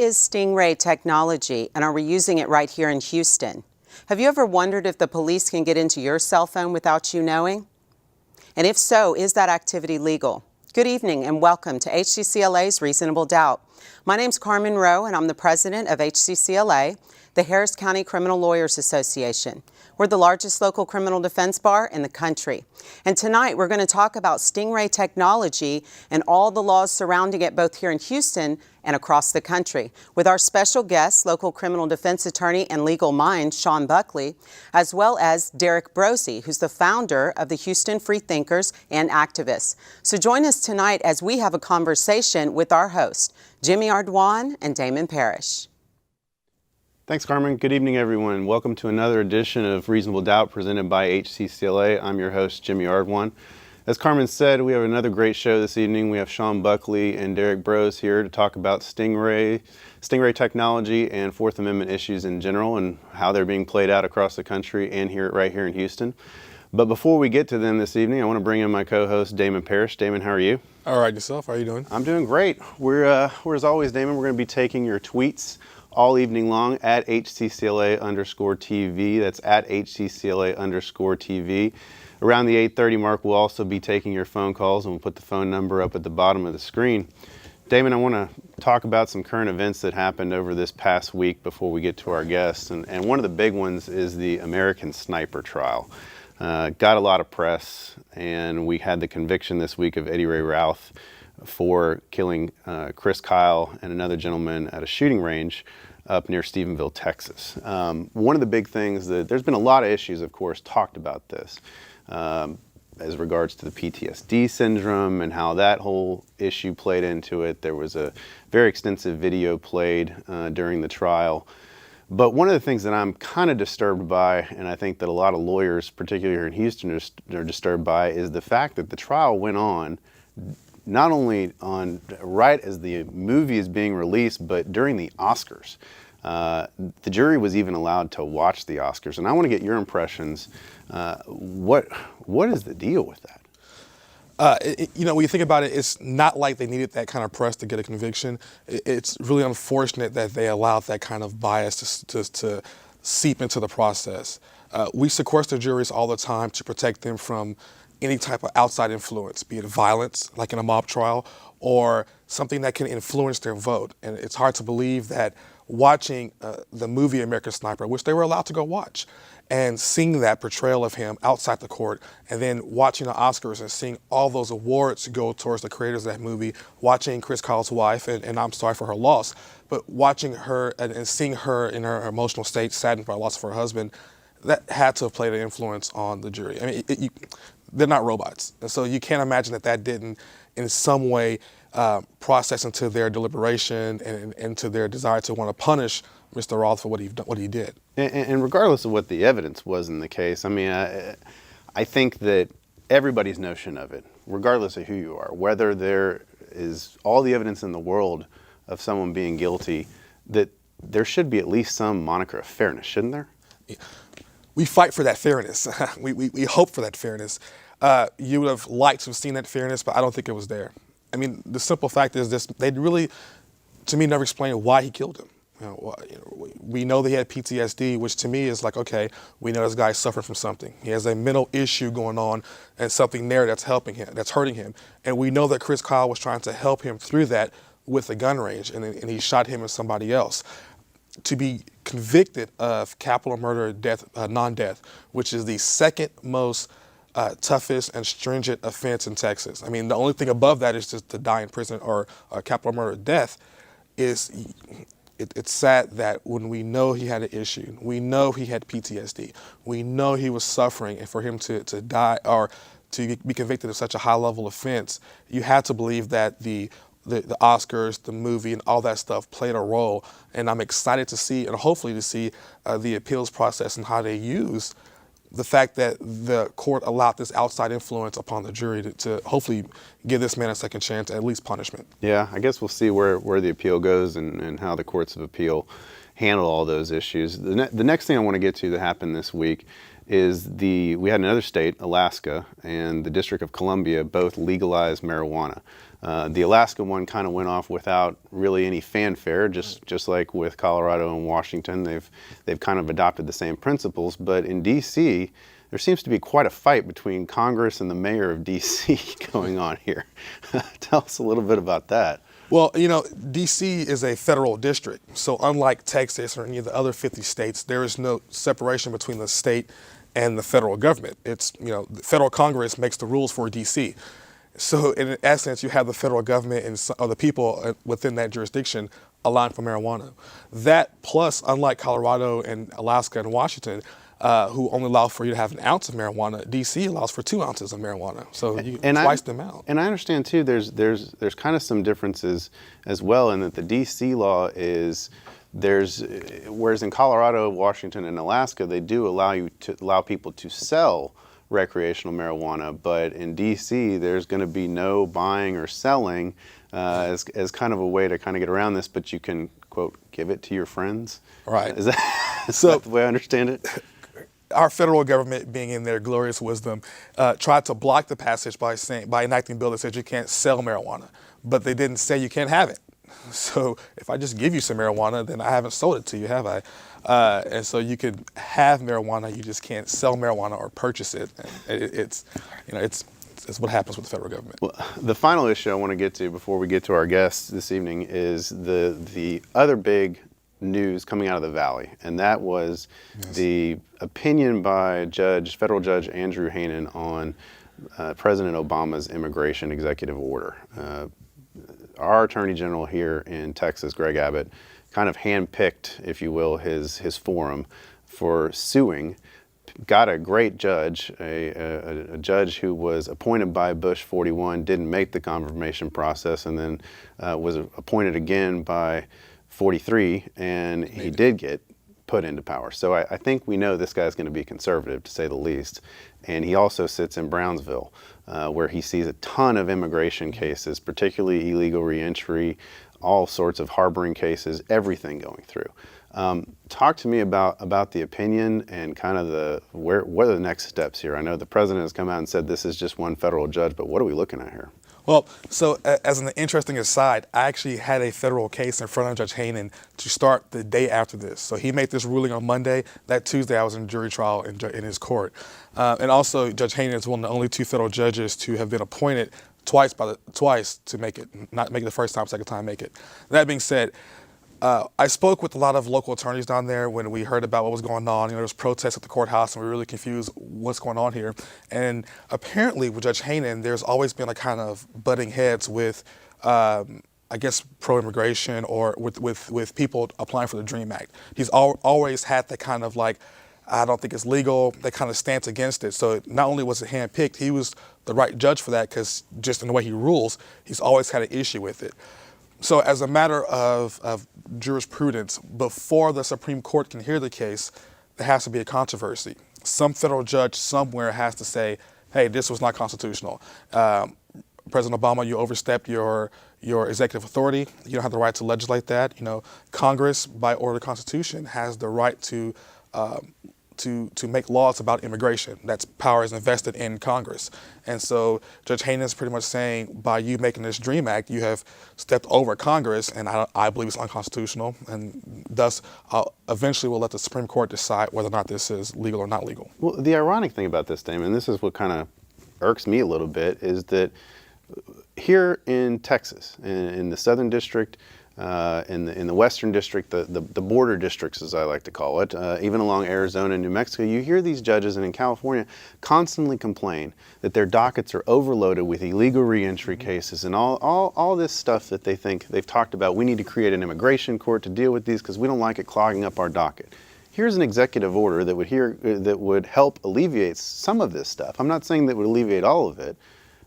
is Stingray Technology, and are we using it right here in Houston? Have you ever wondered if the police can get into your cell phone without you knowing? And if so, is that activity legal? Good evening and welcome to HCCLA's Reasonable Doubt. My name's Carmen Rowe and I'm the president of HCCLA, the Harris County Criminal Lawyers Association. We're the largest local criminal defense bar in the country. And tonight we're going to talk about Stingray Technology and all the laws surrounding it both here in Houston and across the country with our special guest, local criminal defense attorney and legal mind, Sean Buckley, as well as Derrick Broze, who's the founder of the Houston Free Thinkers and Activists. So join us tonight as we have a conversation with our hosts, Jimmy Ardoin and Damon Parrish. Thanks, Carmen. Good evening, everyone. Welcome to another edition of Reasonable Doubt presented by HCCLA. I'm your host, Jimmy Ardoin. As Carmen said, we have another great show this evening. We have Sean Buckley and Derrick Broze here to talk about Stingray Technology and Fourth Amendment issues in general and how they're being played out across the country and right here in Houston. But before we get to them this evening, I want to bring in my co-host, Damon Parrish. Damon, how are you? All right, yourself? How are you doing? I'm doing great. We're as always, Damon, we're going to be taking your tweets all evening long at HCCLA_TV. That's at HCCLA_TV. Around the 8:30 mark, we'll also be taking your phone calls, and we'll put the phone number up at the bottom of the screen. Damon, I want to talk about some current events that happened over this past week before we get to our guests. And one of the big ones is the American Sniper trial. Got a lot of press, and we had the conviction this week of Eddie Ray Routh for killing Chris Kyle and another gentleman at a shooting range up near Stephenville, Texas. One of the big things that there's been a lot of issues, of course, talked about this as regards to the PTSD syndrome and how that whole issue played into it. There was a very extensive video played during the trial. But one of the things that I'm kind of disturbed by, and I think that a lot of lawyers, particularly here in Houston, are disturbed by, is the fact that the trial went on not only on right as the movie is being released, but during the Oscars. The jury was even allowed to watch the Oscars. And I want to get your impressions. What is the deal with that? When you think about it, it's not like they needed that kind of press to get a conviction. It's really unfortunate that they allowed that kind of bias to seep into the process. We sequester juries all the time to protect them from any type of outside influence, be it violence, like in a mob trial, or something that can influence their vote. And it's hard to believe that watching the movie American Sniper, which they were allowed to go watch, and seeing that portrayal of him outside the court, and then watching the Oscars and seeing all those awards go towards the creators of that movie, watching Chris Kyle's wife, and I'm sorry for her loss, but watching her and seeing her in her emotional state, saddened by the loss of her husband, that had to have played an influence on the jury. I mean, they're not robots. And so you can't imagine that didn't in some way process into their deliberation and into their desire to want to punish Mr. Roth for what he did. And regardless of what the evidence was in the case, I mean, I think that everybody's notion of it, regardless of who you are, whether there is all the evidence in the world of someone being guilty, that there should be at least some moniker of fairness, shouldn't there? We fight for that fairness. we hope for that fairness. You would have liked to have seen that fairness, but I don't think it was there. I mean, the simple fact is this: they really, to me, never explained why he killed him. We know that he had PTSD, which to me is like, okay, we know this guy's suffering from something. He has a mental issue going on and something there that's helping him, that's hurting him. And we know that Chris Kyle was trying to help him through that with the gun range, and he shot him and somebody else. To be convicted of capital murder, death, non-death, which is the second most toughest and stringent offense in Texas. I mean, the only thing above that is just to die in prison or capital murder, death. It's sad that when we know he had an issue, we know he had PTSD, we know he was suffering, and for him to die or to be convicted of such a high-level offense, you had to believe that the Oscars, the movie, and all that stuff played a role. And I'm excited to see, and hopefully to see, the appeals process and how they use the fact that the court allowed this outside influence upon the jury to hopefully give this man a second chance, at least punishment. Yeah, I guess we'll see where the appeal goes and how the courts of appeal handle all those issues. The next thing I want to get to that happened this week is we had another state, Alaska, and the District of Columbia both legalized marijuana. The Alaska one kind of went off without really any fanfare, just like with Colorado and Washington. They've kind of adopted the same principles, but in D.C., there seems to be quite a fight between Congress and the mayor of D.C. going on here. Tell us a little bit about that. Well, D.C. is a federal district, so unlike Texas or any of the other 50 states, there is no separation between the state and the federal government. It's, the federal Congress makes the rules for D.C. So in essence, you have the federal government and the people within that jurisdiction allowing for marijuana. That plus, unlike Colorado and Alaska and Washington, who only allow for you to have an ounce of marijuana, D.C. allows for 2 ounces of marijuana, so you twice the amount. And I understand too, there's kind of some differences as well in that the D.C. law is, whereas in Colorado, Washington, and Alaska, they do allow people to sell recreational marijuana, but in D.C. there's going to be no buying or selling as kind of a way to kind of get around this, but you can, quote, give it to your friends. Right. Is that the way I understand it? Our federal government, being in their glorious wisdom, tried to block the passage by enacting a bill that said you can't sell marijuana, but they didn't say you can't have it. So if I just give you some marijuana, then I haven't sold it to you, have I? And so you could have marijuana, you just can't sell marijuana or purchase it. And it's what happens with the federal government. Well, the final issue I want to get to before we get to our guests this evening is the other big news coming out of the Valley, and that was the opinion by federal judge Andrew Hainan on President Obama's immigration executive order. Our Attorney General here in Texas, Greg Abbott, kind of handpicked, if you will, his forum for suing. Got a great judge, a judge who was appointed by Bush 41, didn't make the confirmation process, and then was appointed again by 43, and he did get put into power. So I think we know this guy's going to be conservative, to say the least. And he also sits in Brownsville, where he sees a ton of immigration cases, particularly illegal reentry, all sorts of harboring cases, everything going through. Talk to me about the opinion and kind of what are the next steps here? I know the president has come out and said this is just one federal judge, but what are we looking at here? Well, so as an interesting aside, I actually had a federal case in front of Judge Hainan to start the day after this. So he made this ruling on Monday. That Tuesday, I was in jury trial in his court. And also, Judge Hainan is one of the only 2 federal judges to have been appointed twice to make it, not make it the first time, second time make it. That being said, I spoke with a lot of local attorneys down there when we heard about what was going on. there was protests at the courthouse, and we were really confused what's going on here. And apparently, with Judge Hainan, there's always been a kind of butting heads with, I guess, pro-immigration or with people applying for the DREAM Act. He's always had that kind of I don't think it's legal, that kind of stance against it. So not only was it handpicked, he was the right judge for that because just in the way he rules, he's always had an issue with it. So as a matter of jurisprudence, before the Supreme Court can hear the case, there has to be a controversy. Some federal judge somewhere has to say, hey, this was not constitutional. President Obama, you overstepped your executive authority. You don't have the right to legislate that. Congress, by order of the Constitution, has the right to make laws about immigration. That's power is invested in Congress. And so Judge Hainan is pretty much saying, by you making this DREAM Act, you have stepped over Congress, and I believe it's unconstitutional, and thus eventually we'll let the Supreme Court decide whether or not this is legal or not legal. Well, the ironic thing about this, Damon, and this is what kind of irks me a little bit, is that here in Texas, in the Southern District, in the Western District, the border districts, as I like to call it, even along Arizona and New Mexico, you hear these judges, and in California, constantly complain that their dockets are overloaded with illegal reentry cases and all this stuff that they think they've talked about. We need to create an immigration court to deal with these because we don't like it clogging up our docket. Here's an executive order that would help alleviate some of this stuff. I'm not saying that would alleviate all of it.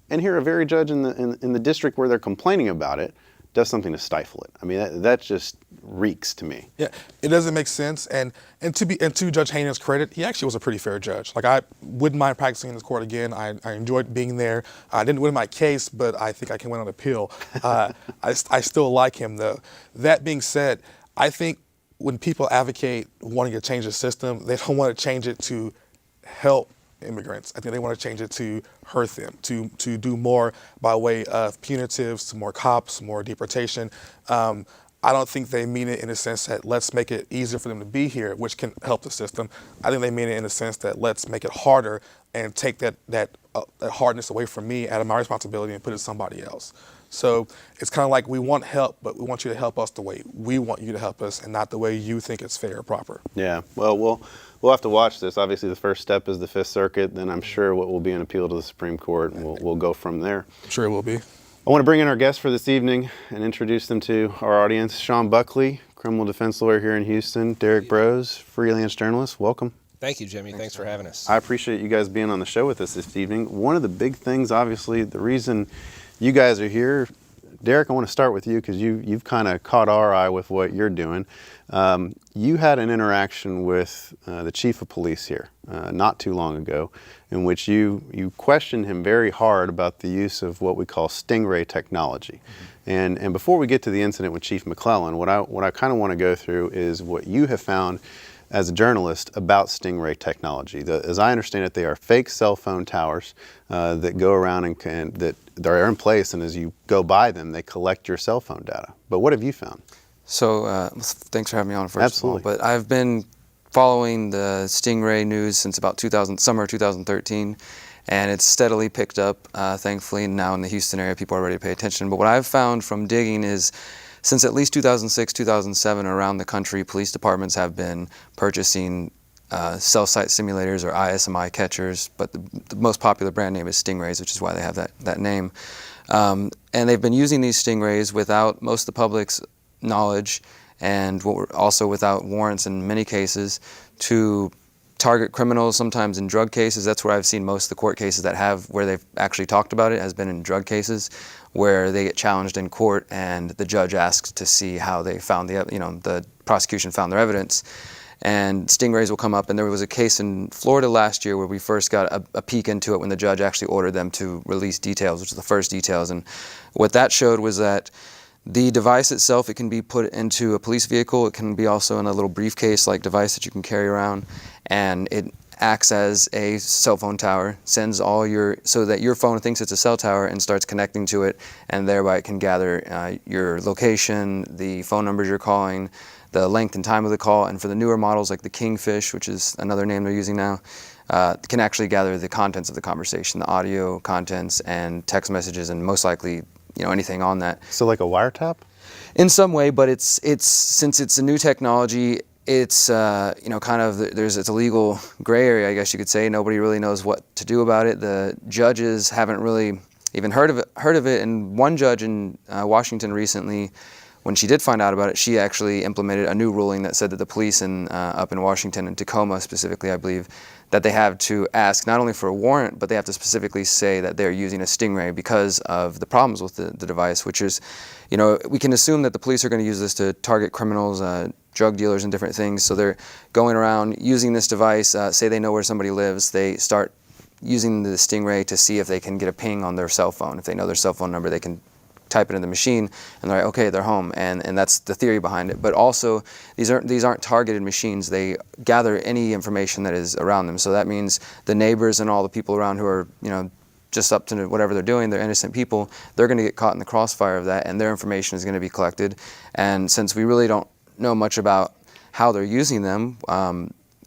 And here, a very judge in the district where they're complaining about it does something to stifle it. I mean, that just reeks to me. Yeah, it doesn't make sense. And to Judge Hainan's credit, he actually was a pretty fair judge. I wouldn't mind practicing in his court again. I enjoyed being there. I didn't win my case, but I think I can win on appeal. I still like him, though. That being said, I think when people advocate wanting to change the system, they don't want to change it to help immigrants. I think they want to change it to hurt them, to do more by way of punitives, to more cops, more deportation. I don't think they mean it in the sense that let's make it easier for them to be here, which can help the system. I think they mean it in the sense that let's make it harder and take that hardness away from me out of my responsibility and put it to somebody else. So it's kind of like we want help, but we want you to help us the way we want you to help us and not the way you think it's fair or proper. Yeah, well, we'll have to watch this. Obviously, the first step is the Fifth Circuit. Then I'm sure what will be an appeal to the Supreme Court, and we'll go from there. I'm sure it will be. I want to bring in our guests for this evening and introduce them to our audience. Sean Buckley, criminal defense lawyer here in Houston. Derrick Broze, freelance journalist. Welcome. Thank you, Jimmy. Thanks for having us. I appreciate you guys being on the show with us this evening. One of the big things, obviously, the reason you guys are here, Derrick, I want to start with you because you've kind of caught our eye with what you're doing. You had an interaction with the chief of police here not too long ago, in which you questioned him very hard about the use of what we call Stingray Technology. Mm-hmm. And before we get to the incident with Chief McClellan, what I kind of want to go through is what you have found as a journalist about Stingray Technology. As I understand it, they are fake cell phone towers that go around and that are in place, and as you go by them, they collect your cell phone data. But what have you found? So thanks for having me on first Absolutely. of all. But I've been following the Stingray news since about summer 2013, and it's steadily picked up, thankfully. Now in the Houston area, people are ready to pay attention. But what I've found from digging is since at least 2006, 2007, around the country, police departments have been purchasing cell site simulators or ISMI catchers, but the most popular brand name is Stingrays, which is why they have that name. And they've been using these Stingrays without most of the public's knowledge and also without warrants in many cases to target criminals, sometimes in drug cases. That's where I've seen most of the court cases where they've actually talked about it, has been in drug cases where they get challenged in court and the judge asks to see how they found the prosecution found their evidence. And Stingrays will come up, and there was a case in Florida last year where we first got a peek into it when the judge actually ordered them to release details, which is the first details. And what that showed was that the device itself, it can be put into a police vehicle. It can be also in a little briefcase-like device that you can carry around, and it acts as a cell phone tower, sends so that your phone thinks it's a cell tower and starts connecting to it, and thereby it can gather your location, the phone numbers you're calling, the length and time of the call, and for the newer models like the Kingfish, which is another name they're using now, can actually gather the contents of the conversation, the audio contents and text messages, and most likely anything on that. So like a wiretap? In some way, but it's since it's a new technology, it's it's a legal gray area, I guess you could say. Nobody really knows what to do about it. The judges haven't really even heard of it. And one judge in Washington recently, when she did find out about it, she actually implemented a new ruling that said that the police up in Washington, in Tacoma specifically, I believe, that they have to ask not only for a warrant, but they have to specifically say that they're using a Stingray because of the problems with the device, which is, we can assume that the police are going to use this to target criminals, drug dealers, and different things. So they're going around using this device, say they know where somebody lives, they start using the Stingray to see if they can get a ping on their cell phone. If they know their cell phone number, they can type it in the machine, and they're like, okay, they're home, and that's the theory behind it. But also, these aren't targeted machines. They gather any information that is around them. So that means the neighbors and all the people around who are, just up to whatever they're doing, they're innocent people, they're going to get caught in the crossfire of that, and their information is going to be collected. And since we really don't know much about how they're using them,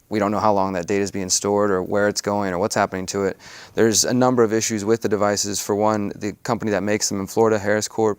we don't know how long that data is being stored or where it's going or what's happening to it. There's a number of issues with the devices. For one, the company that makes them in Florida, Harris Corp,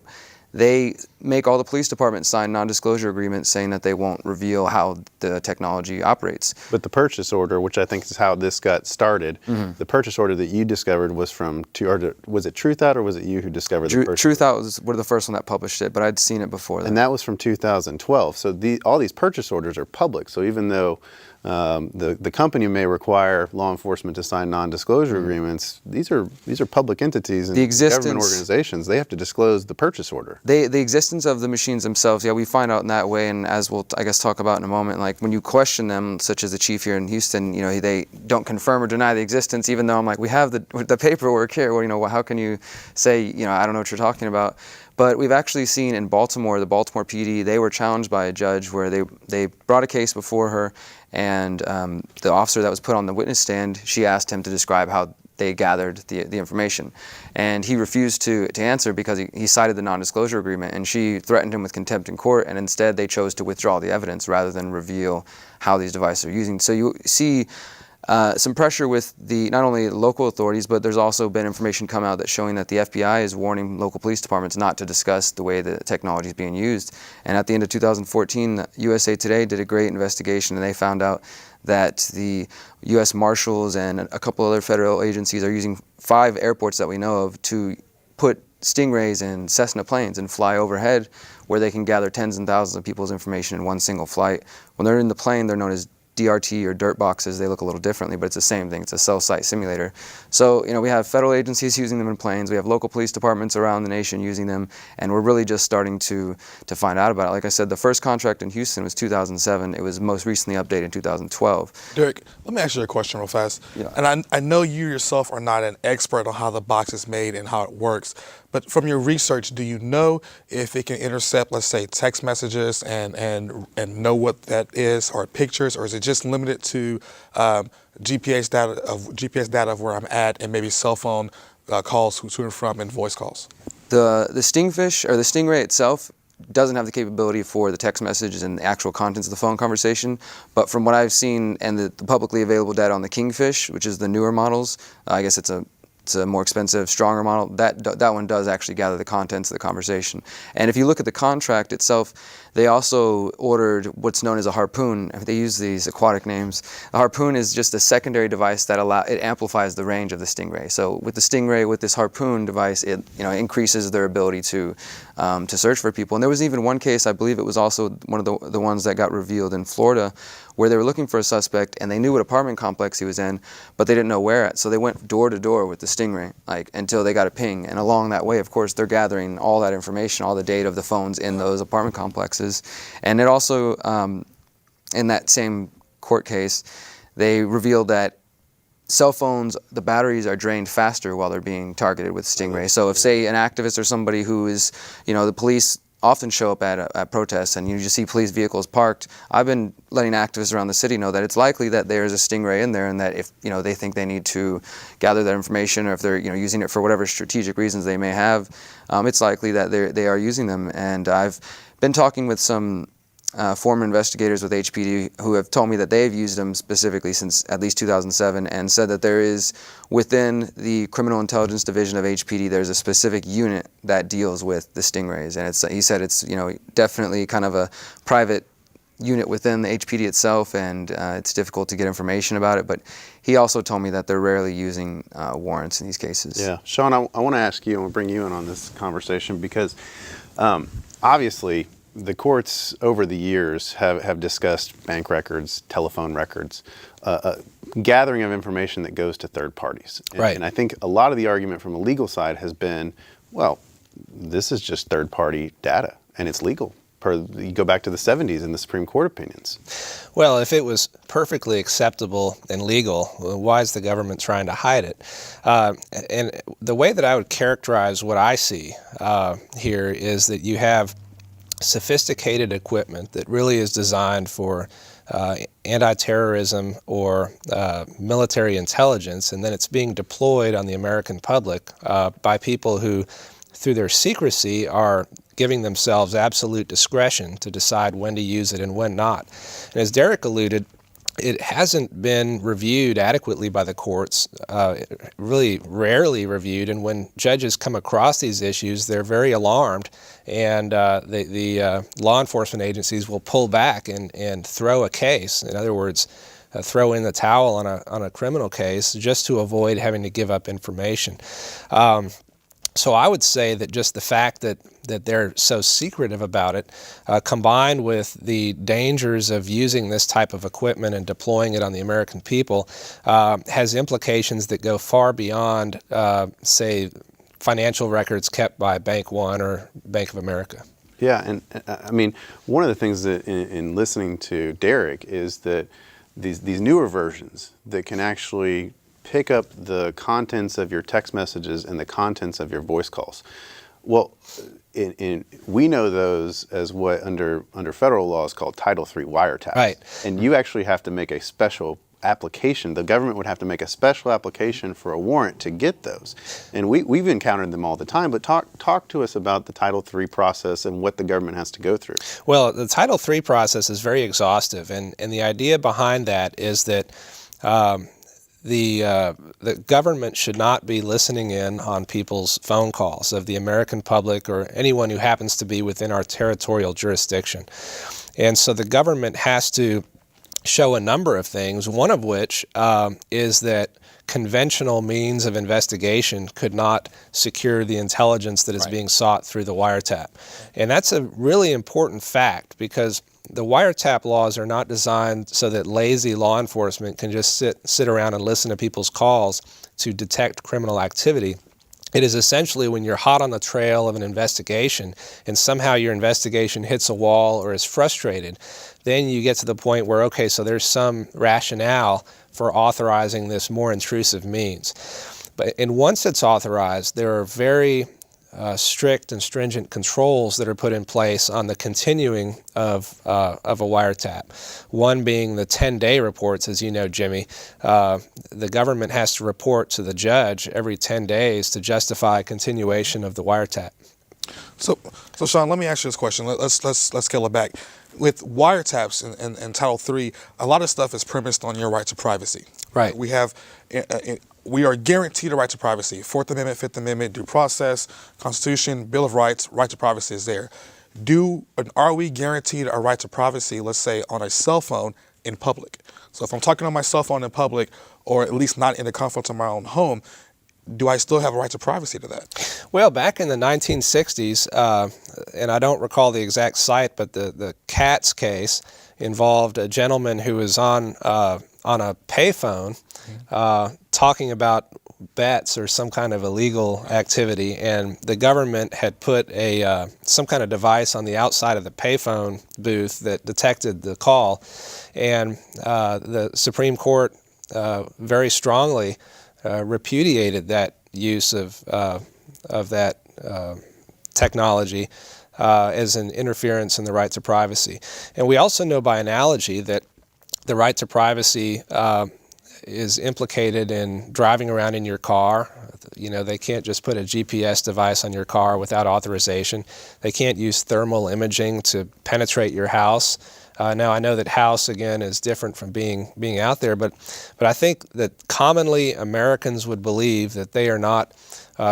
they make all the police departments sign non-disclosure agreements saying that they won't reveal how the technology operates. But the purchase order, which I think is how this got started, the purchase order that you discovered was was it Truthout or was it you who discovered the purchase order? Truthout were the first one that published it, but I'd seen it before that. And that was from 2012. So all these purchase orders are public. So even though the company may require law enforcement to sign non-disclosure agreements, these are public entities and government organizations. They have to disclose the purchase order. The existence existence of the machines themselves, yeah, we find out in that way, and as we'll, I guess, talk about in a moment, like when you question them, such as the chief here in Houston, you know, they don't confirm or deny the existence, even though I'm like, we have the paperwork here. Well, you know, how can you say, you know, I don't know what you're talking about? But we've actually seen in Baltimore, the Baltimore PD, they were challenged by a judge where they brought a case before her, and the officer that was put on the witness stand, she asked him to describe how they gathered the information. And he refused to answer because he cited the non-disclosure agreement, and she threatened him with contempt in court, and instead they chose to withdraw the evidence rather than reveal how these devices are using. So you see some pressure with not only local authorities, but there's also been information come out that's showing that the FBI is warning local police departments not to discuss the way the technology is being used. And at the end of 2014, USA Today did a great investigation, and they found out that the U.S. Marshals and a couple other federal agencies are using 5 airports that we know of to put Stingrays in Cessna planes and fly overhead, where they can gather tens and thousands of people's information in one single flight. When they're in the plane, they're known as DRT or dirt boxes. They look a little differently, but it's the same thing. It's a cell site simulator. So, you know, we have federal agencies using them in planes. We have local police departments around the nation using them, and we're really just starting to find out about it. Like I said, the first contract in Houston was 2007. It was most recently updated in 2012. Derrick, let me ask you a question real fast. Yeah. And I know you yourself are not an expert on how the box is made and how it works, but from your research, do you know if it can intercept, let's say, text messages and know what that is, or pictures, or is it just limited to GPS data of where I'm at, and maybe cell phone calls to and from and voice calls? The Stingfish, or the Stingray itself, doesn't have the capability for the text messages and the actual contents of the phone conversation, but from what I've seen and the publicly available data on the Kingfish, which is the newer models, I guess it's a more expensive, stronger model, that one does actually gather the contents of the conversation. And if you look at the contract itself, they also ordered what's known as a harpoon. They use these aquatic names. A harpoon is just a secondary device that it amplifies the range of the Stingray. So with the Stingray, with this harpoon device, it increases their ability to search for people. And there was even one case, I believe it was also one of the ones that got revealed in Florida, where they were looking for a suspect and they knew what apartment complex he was in, but they didn't know where at. So they went door to door with the Stingray, until they got a ping. And along that way, of course, they're gathering all that information, all the data of the phones in those apartment complexes. And it also, in that same court case, they revealed that cell phones, the batteries are drained faster while they're being targeted with Stingray. So if, say, an activist or somebody who is, the police often show up at protests, and you just see police vehicles parked. I've been letting activists around the city know that it's likely that there's a Stingray in there, and that if they think they need to gather that information, or if they're using it for whatever strategic reasons they may have, it's likely that they are using them. And I've been talking with some former investigators with HPD who have told me that they've used them specifically since at least 2007, and said that there is, within the Criminal Intelligence Division of HPD, there's a specific unit that deals with the Stingrays, and he said it's definitely kind of a private unit within the HPD itself, and it's difficult to get information about it, but he also told me that they're rarely using warrants in these cases. Yeah, Sean, I want to ask you, I want to bring you in on this conversation, because obviously the courts over the years have discussed bank records, telephone records, gathering of information that goes to third parties. Right. And I think a lot of the argument from a legal side has been, well, this is just third party data and it's legal. You go back to the 70s in the Supreme Court opinions. Well, if it was perfectly acceptable and legal, why is the government trying to hide it? And the way that I would characterize what I see here is that you have sophisticated equipment that really is designed for anti-terrorism or military intelligence, and then it's being deployed on the American public by people who, through their secrecy, are giving themselves absolute discretion to decide when to use it and when not. And as Derrick alluded, it hasn't been reviewed adequately by the courts, really rarely reviewed, and when judges come across these issues, they're very alarmed, and the law enforcement agencies will pull back and throw a case. In other words, throw in the towel on a criminal case just to avoid having to give up information. So I would say that just the fact that they're so secretive about it, combined with the dangers of using this type of equipment and deploying it on the American people, has implications that go far beyond, say, financial records kept by Bank One or Bank of America. Yeah, and I mean, one of the things that in listening to Derrick is that these newer versions that can actually pick up the contents of your text messages and the contents of your voice calls. Well, we know those as what under federal law is called Title III wiretaps. Right. And you actually have to make a special application. The government would have to make a special application for a warrant to get those. And we've encountered them all the time, but talk to us about the Title III process and what the government has to go through. Well, the Title III process is very exhaustive, and the idea behind that is that the government should not be listening in on people's phone calls of the American public or anyone who happens to be within our territorial jurisdiction. And so the government has to show a number of things, one of which is that conventional means of investigation could not secure the intelligence that is being sought through the wiretap. And that's a really important fact, because the wiretap laws are not designed so that lazy law enforcement can just sit around and listen to people's calls to detect criminal activity. It is essentially when you're hot on the trail of an investigation and somehow your investigation hits a wall or is frustrated, then you get to the point where, okay, so there's some rationale for authorizing this more intrusive means. And once it's authorized, there are very strict and stringent controls that are put in place on the continuing of a wiretap. One being the 10-day reports, as you know, Jimmy. The government has to report to the judge every 10 days to justify continuation of the wiretap. So Sean, let me ask you this question. Let's scale it back. With wiretaps and Title III, a lot of stuff is premised on your right to privacy. Right. We are guaranteed a right to privacy. Fourth Amendment, Fifth Amendment, due process, Constitution, Bill of Rights, right to privacy is there. Are we guaranteed a right to privacy, let's say, on a cell phone in public? So if I'm talking on my cell phone in public, or at least not in the comfort of my own home, do I still have a right to privacy to that? Well, back in the 1960s, and I don't recall the exact site, but the Katz case involved a gentleman who was on a payphone talking about bets or some kind of illegal activity, and the government had put some kind of device on the outside of the payphone booth that detected the call, and the Supreme Court very strongly repudiated that use of that technology as an interference in the right to privacy. And we also know by analogy that the right to privacy is implicated in driving around in your car. You know, they can't just put a GPS device on your car without authorization. They can't use thermal imaging to penetrate your house. Now, I know that house, again, is different from being out there, but I think that commonly Americans would believe that they are not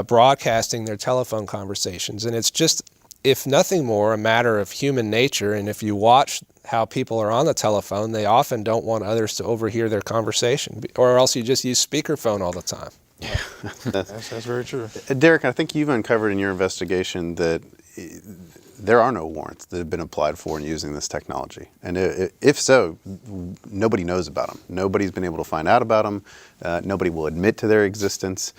broadcasting their telephone conversations. And it's just, if nothing more, a matter of human nature. And if you watch how people are on the telephone, they often don't want others to overhear their conversation, or else you just use speakerphone all the time. Yeah, that's very true. Derrick, I think you've uncovered in your investigation that there are no warrants that have been applied for in using this technology. And if so, nobody knows about them. Nobody's been able to find out about them. Nobody will admit to their existence.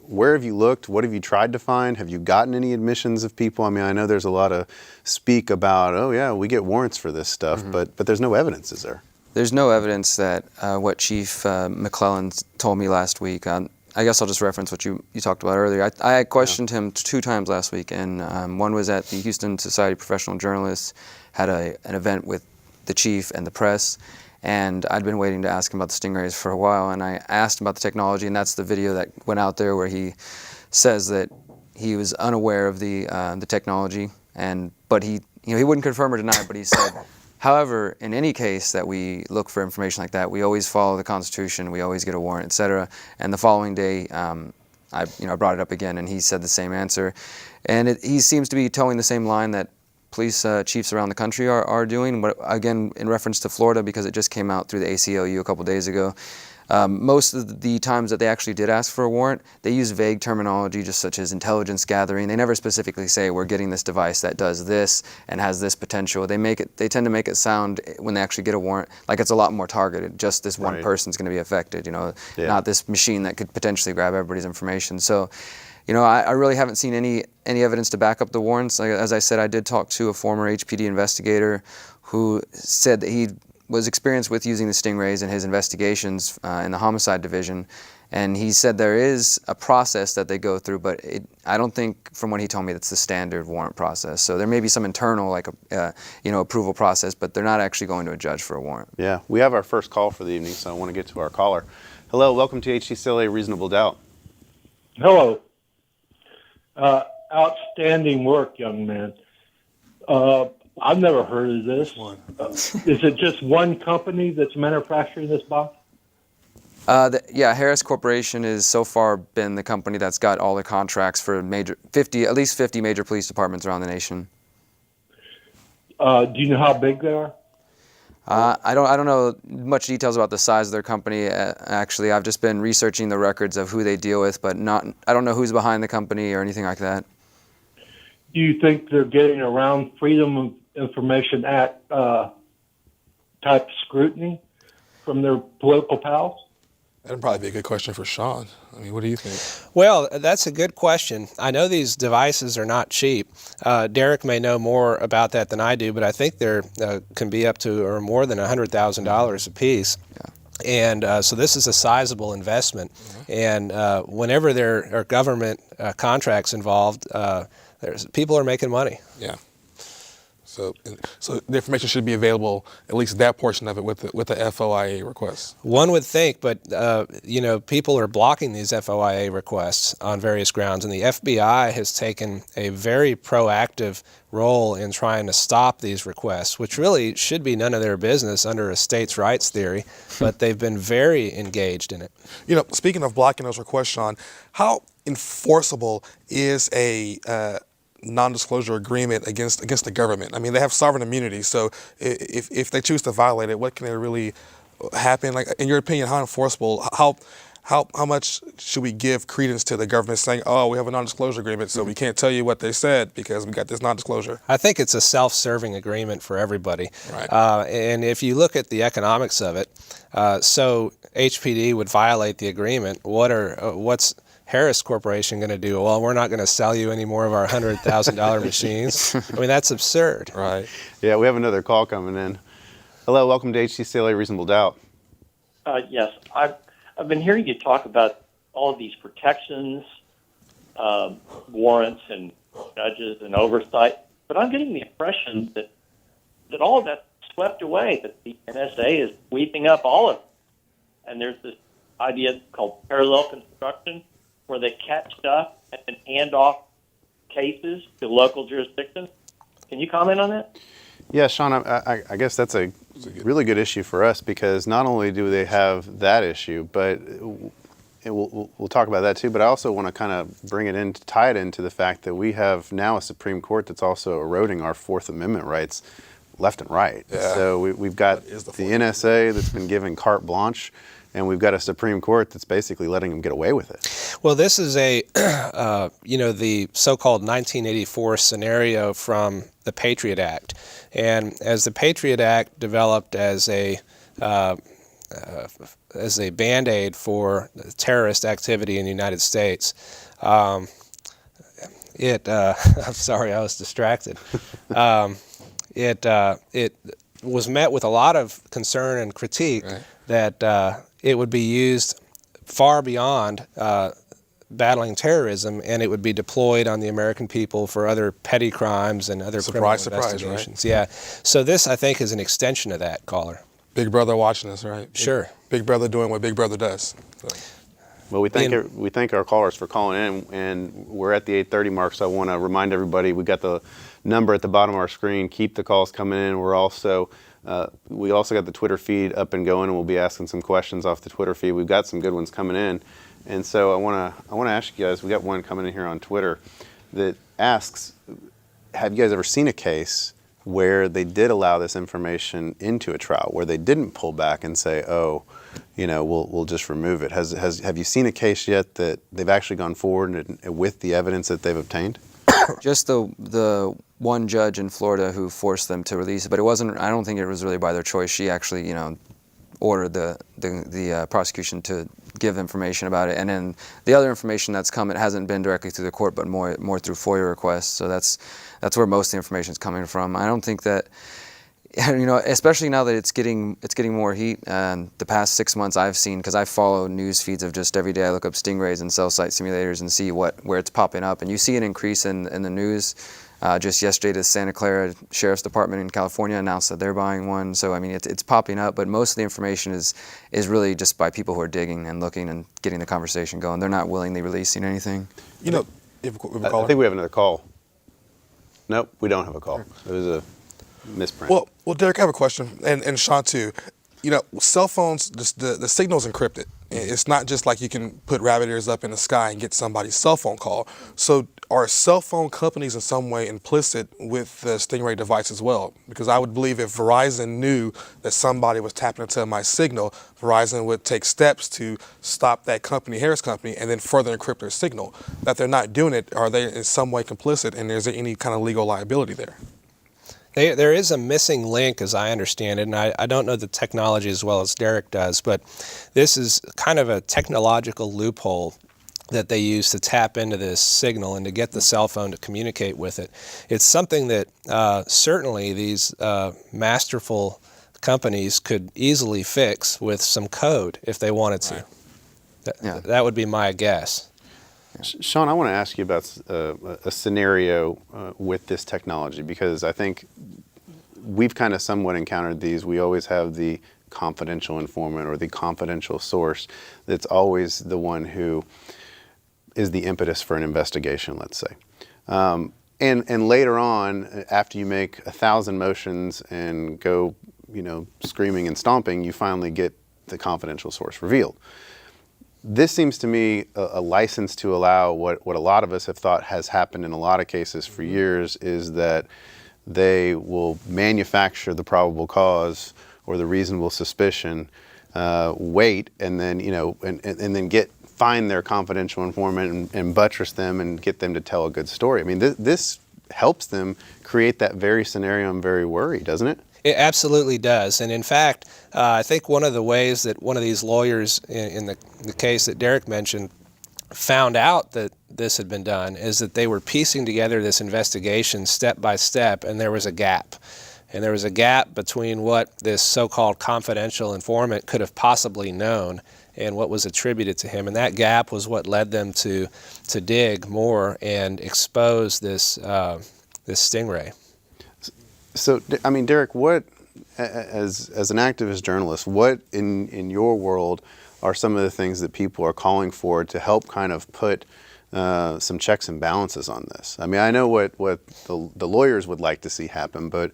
Where have you looked? What have you tried to find? Have you gotten any admissions of people? I mean, I know there's a lot of speak about, oh yeah, we get warrants for this stuff, but there's no evidence, is there? There's no evidence that what Chief McClellan told me last week. I guess I'll just reference what you talked about earlier. I questioned him 2 times last week, and one was at the Houston Society of Professional Journalists, had an event with the chief and the press, and I'd been waiting to ask him about the Stingrays for a while, and I asked him about the technology, and that's the video that went out there where he says that he was unaware of the technology, but he wouldn't confirm or deny, but he said, however, in any case that we look for information like that, we always follow the Constitution, we always get a warrant, etc. And the following day, I brought it up again, and he said the same answer. And he seems to be towing the same line that police chiefs around the country are doing, but again, in reference to Florida, because it just came out through the ACLU a couple days ago. most of the times that they actually did ask for a warrant, they use vague terminology, just such as intelligence gathering. They never specifically say, we're getting this device that does this and has this potential. They tend to make it sound, when they actually get a warrant, like it's a lot more targeted. Just this one person's going to be affected, not this machine that could potentially grab everybody's information. So, I really haven't seen any evidence to back up the warrants. As I said, I did talk to a former HPD investigator who said that he was experienced with using the Stingrays in his investigations in the homicide division, and he said there is a process that they go through, but I don't think, from what he told me, that's the standard warrant process. So there may be some internal, approval process, but they're not actually going to a judge for a warrant. Yeah, we have our first call for the evening, so I want to get to our caller. Hello, welcome to HCCLA Reasonable Doubt. Hello. Outstanding work, young man. I've never heard of this. Is it just one company that's manufacturing this box? Harris Corporation has so far been the company that's got all the contracts for at least 50 major police departments around the nation. Do you know how big they are? I don't know much details about the size of their company. Actually, I've just been researching the records of who they deal with, but I don't know who's behind the company or anything like that. Do you think they're getting around Freedom of Information Act type scrutiny from their political pals? That'd probably be a good question for Sean. I mean, what do you think? Well, that's a good question. I know these devices are not cheap. Derrick may know more about that than I do, but I think they're can be up to or more than $100,000 a piece. Yeah. And so this is a sizable investment. And whenever there are government contracts involved, people are making money. Yeah. So the information should be available, at least that portion of it, with the FOIA request. One would think, but people are blocking these FOIA requests on various grounds, and the FBI has taken a very proactive role in trying to stop these requests, which really should be none of their business under a states' rights theory, but they've been very engaged in it. Speaking of blocking those requests, Sean, how enforceable is a non-disclosure agreement against the government? I mean, they have sovereign immunity, so if they choose to violate it, what can really happen? Like, in your opinion, how enforceable? How much should we give credence to the government saying, "Oh, we have a non-disclosure agreement, so we can't tell you what they said because we got this non-disclosure"? I think it's a self-serving agreement for everybody. Right. And if you look at the economics of it, so HPD would violate the agreement. What's Harris Corporation going to do? Well, we're not going to sell you any more of our $100,000 machines. I mean, that's absurd. Right. Yeah, we have another call coming in. Hello, welcome to HCCLA Reasonable Doubt. Yes, I've been hearing you talk about all of these protections, warrants, and judges and oversight, but I'm getting the impression that all of that's swept away, that the NSA is sweeping up all of it. And there's this idea called parallel construction, where they catch stuff and then hand off cases to local jurisdictions. Can you comment on that? Yeah, Sean, I guess that's a really good issue for us, because not only do they have that issue, but we'll talk about that too, but I also want to kind of tie it into the fact that we have now a Supreme Court that's also eroding our Fourth Amendment rights left and right. Yeah. So we've got the NSA that's been given carte blanche, and we've got a Supreme Court that's basically letting them get away with it. Well, this is the so-called 1984 scenario from the Patriot Act. And as the Patriot Act developed as a Band-Aid for terrorist activity in the United States, I'm sorry, I was distracted. It was met with a lot of concern and critique, right, that it would be used far beyond battling terrorism, and it would be deployed on the American people for other petty crimes and other criminal investigations. Right? Yeah. So this, I think, is an extension of that, caller. Big Brother watching us, right? Sure. Big Brother doing what Big Brother does. So. Well, we thank our callers for calling in, and we're at the 8:30 mark, so I want to remind everybody we got the number at the bottom of our screen. Keep the calls coming in. We also got the Twitter feed up and going, and we'll be asking some questions off the Twitter feed. We've got some good ones coming in, and so I want to ask you guys. We got one coming in here on Twitter that asks, have you guys ever seen a case where they did allow this information into a trial, where they didn't pull back and say, oh, we'll just remove it. Have you seen a case yet that they've actually gone forward with the evidence that they've obtained? Just the one judge in Florida who forced them to release it, but it wasn't. I don't think it was really by their choice. She actually, ordered the prosecution to give information about it, and then the other information that's come, it hasn't been directly through the court, but more through FOIA requests. So that's where most of the information is coming from. I don't think that, especially now that it's getting more heat. The past 6 months I've seen, because I follow news feeds of just every day I look up stingrays and cell site simulators and see where it's popping up, and you see an increase in the news. Just yesterday, the Santa Clara Sheriff's Department in California announced that they're buying one. So I mean, it's popping up, but most of the information is really just by people who are digging and looking and getting the conversation going. They're not willingly releasing anything. You know, we have a caller? I think we have another call. Nope, we don't have a call. It was a misprint. Well, Derrick, I have a question, and Sean too. Cell phones, the signal's encrypted. It's not just like you can put rabbit ears up in the sky and get somebody's cell phone call. So are cell phone companies in some way implicit with the Stingray device as well? Because I would believe if Verizon knew that somebody was tapping into my signal, Verizon would take steps to stop that company, Harris Company, and then further encrypt their signal. That they're not doing it, are they in some way complicit, and is there any kind of legal liability there? There is a missing link, as I understand it, and I don't know the technology as well as Derrick does, but this is kind of a technological loophole that they use to tap into this signal and to get the cell phone to communicate with it. It's something that certainly these masterful companies could easily fix with some code if they wanted to. Right. That would be my guess. Sean, I want to ask you about a scenario with this technology, because I think we've kind of somewhat encountered these. We always have the confidential informant or the confidential source that's always the one who is the impetus for an investigation, let's say. And later on, after you make 1,000 motions and go, screaming and stomping, you finally get the confidential source revealed. This seems to me a license to allow what a lot of us have thought has happened in a lot of cases for years, is that they will manufacture the probable cause or the reasonable suspicion, wait, and then and then find their confidential informant and buttress them and get them to tell a good story. I mean, this helps them create that very scenario I'm very worried, doesn't it? It absolutely does. And in fact, I think one of the ways that one of these lawyers in the case that Derrick mentioned found out that this had been done is that they were piecing together this investigation step by step, and there was a gap. And there was a gap between what this so-called confidential informant could have possibly known and what was attributed to him. And that gap was what led them to dig more and expose this stingray. So, I mean, Derrick, what, as an activist journalist, what in your world are some of the things that people are calling for to help kind of put some checks and balances on this? I mean, I know what the lawyers would like to see happen, but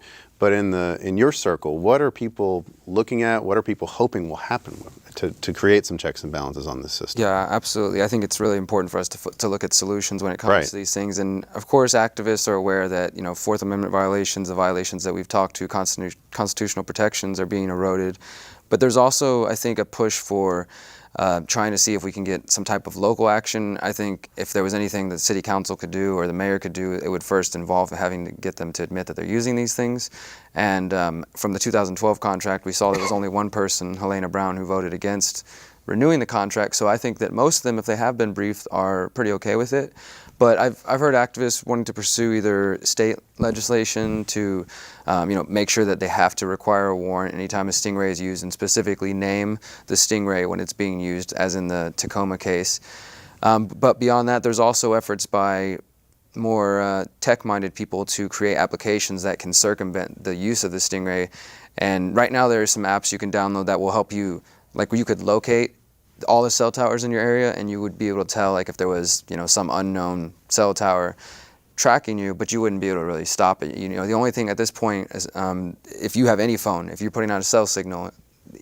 in your circle, what are people looking at? What are people hoping will happen to create some checks and balances on this system? Yeah, absolutely. I think it's really important for us to look at solutions when it comes to these things. And of course, activists are aware that Fourth Amendment violations, the violations that we've talked to, constitutional protections are being eroded. But there's also, I think, a push for trying to see if we can get some type of local action. I think if there was anything that city council could do or the mayor could do, it would first involve having to get them to admit that they're using these things. And from the 2012 contract, we saw there was only one person, Helena Brown, who voted against renewing the contract. So I think that most of them, if they have been briefed, are pretty okay with it. But I've heard activists wanting to pursue either state legislation to make sure that they have to require a warrant anytime a stingray is used, and specifically name the stingray when it's being used, as in the Tacoma case. But beyond that, there's also efforts by more tech-minded people to create applications that can circumvent the use of the stingray. And right now there are some apps you can download that will help you, like you could locate all the cell towers in your area, and you would be able to tell, like, if there was some unknown cell tower tracking you, but you wouldn't be able to really stop it. The only thing at this point is if you have any phone, if you're putting out a cell signal,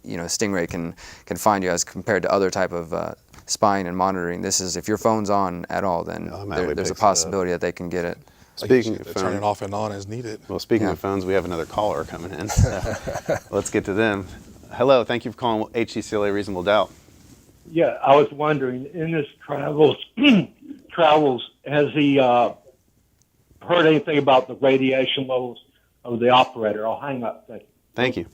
Stingray can find you, as compared to other type of spying and monitoring. This is, if your phone's on at all, then there's a possibility that they can get it. Speaking of phones, turn it off and on as needed. Well, speaking of phones, we have another caller coming in. Let's get to them. Hello, thank you for calling HCCLA Reasonable Doubt. Yeah, I was wondering, in his travels, has he heard anything about the radiation levels of the operator? I'll hang up. Thank you.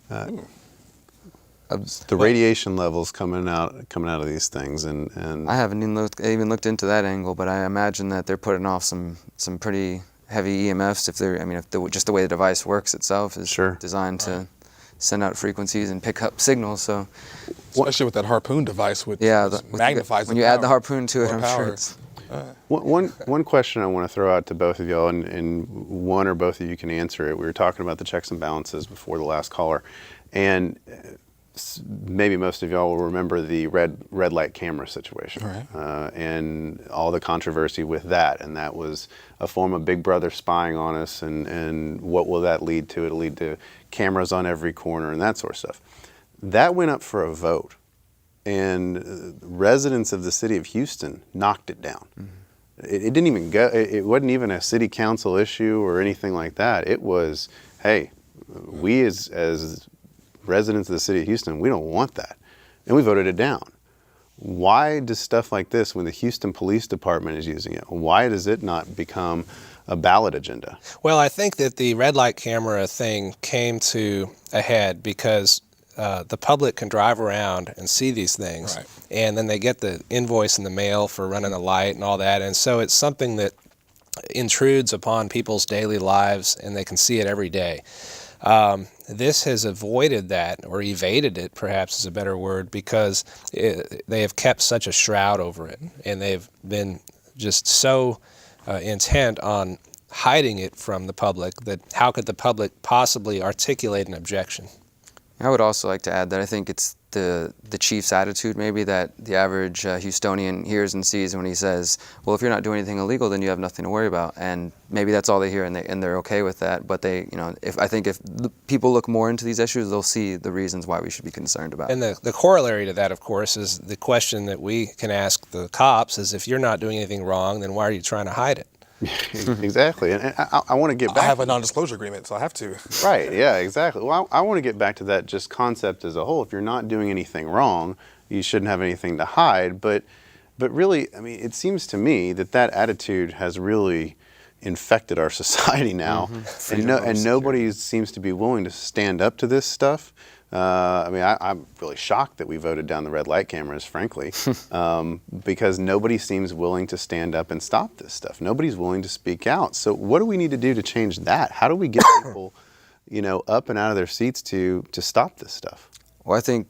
The radiation levels coming out of these things, and I haven't even looked into that angle, but I imagine that they're putting off some pretty heavy EMFs. If just the way the device works itself is designed to send out frequencies and pick up signals. So, especially with that harpoon device, which magnifies when you add the harpoon to it, I'm sure it's. One question I want to throw out to both of y'all, and one or both of you can answer it. We were talking about the checks and balances before the last caller, and maybe most of y'all will remember the red light camera situation, and all the controversy with that. And that was a form of Big Brother spying on us, and what will that lead to? It'll lead to cameras on every corner and that sort of stuff. That went up for a vote, and residents of the city of Houston knocked it down. It didn't even go. It wasn't even a city council issue or anything like that. It was, hey, we as residents of the city of Houston, we don't want that, and we voted it down. Why does stuff like this, when the Houston Police Department is using it, why does it not become a ballot agenda? Well, I think that the red light camera thing came to a head because the public can drive around and see these things, and then they get the invoice in the mail for running a light and all that, and so it's something that intrudes upon people's daily lives, and they can see it every day. This has avoided that, or evaded it, perhaps is a better word, because they have kept such a shroud over it, and they've been just so intent on hiding it from the public that how could the public possibly articulate an objection? I would also like to add that I think it's the chief's attitude maybe that the average Houstonian hears and sees when he says, well, if you're not doing anything illegal, then you have nothing to worry about. And maybe that's all they hear, and they're okay with that. But I think if people look more into these issues, they'll see the reasons why we should be concerned about it. And the corollary to that, of course, is the question that we can ask the cops is, if you're not doing anything wrong, then why are you trying to hide it? Exactly, and I want to get back. I have a non-disclosure agreement, so I have to. Right, yeah, exactly. Well, I want to get back to that just concept as a whole. If you're not doing anything wrong, you shouldn't have anything to hide. But really, I mean, it seems to me that attitude has really infected our society now, and nobody seems to be willing to stand up to this stuff. I'm really shocked that we voted down the red light cameras, frankly, because nobody seems willing to stand up and stop this stuff. Nobody's willing to speak out. So what do we need to do to change that? How do we get people, up and out of their seats to stop this stuff? Well, I think,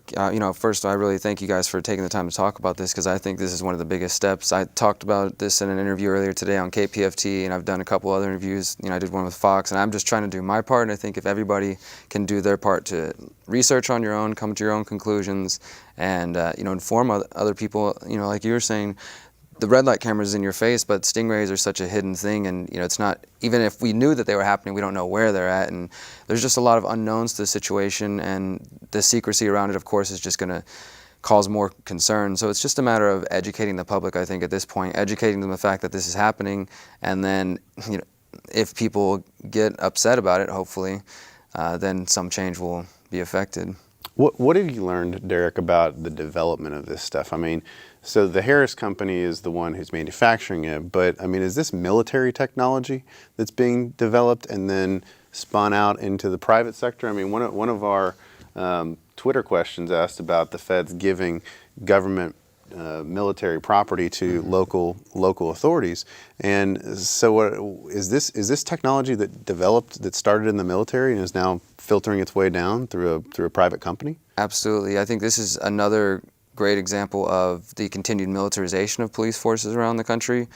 first I really thank you guys for taking the time to talk about this, because I think this is one of the biggest steps. I talked about this in an interview earlier today on KPFT, and I've done a couple other interviews. I did one with Fox, and I'm just trying to do my part, and I think if everybody can do their part to research on your own, come to your own conclusions, and, inform other people, like you were saying, the red light camera's in your face, but stingrays are such a hidden thing, and it's not, even if we knew that they were happening, we don't know where they're at, and there's just a lot of unknowns to the situation, and the secrecy around it, of course, is just going to cause more concern. So it's just a matter of educating the public, I think, at this point, educating them the fact that this is happening, and then, if people get upset about it, hopefully, then some change will be affected. What have you learned, Derrick, about the development of this stuff? I mean, so the Harris company is the one who's manufacturing it, but I mean, is this military technology that's being developed and then spun out into the private sector? I mean, one of our Twitter questions asked about the feds giving government military property to local authorities, and so what is this technology that started in the military and is now filtering its way down through a private company? Absolutely. I think this is another great example of the continued militarization of police forces around the country